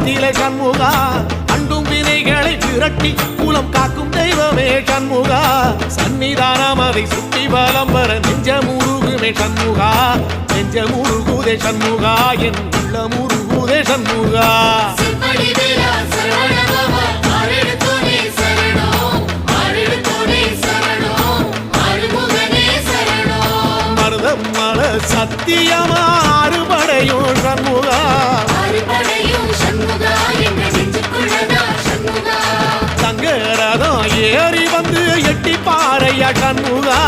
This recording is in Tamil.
நிலை சண்முகா அண்டும் வினைகளை விரட்டி குலம் காக்கும் தெய்வமே சண்முகா சன்னிதானம் அதை சுற்றி பலம் வர நெஞ்சமுருகுமே சண்முகா நெஞ்சமுருகுதே சண்முகா என் உள்ளமுருகுதே சண்முகா மருதம் மல சத்தியமா அறுபடையும் சண்முகா தங்கரதம் ஏறி வந்து எட்டி பாறையா சண்முகா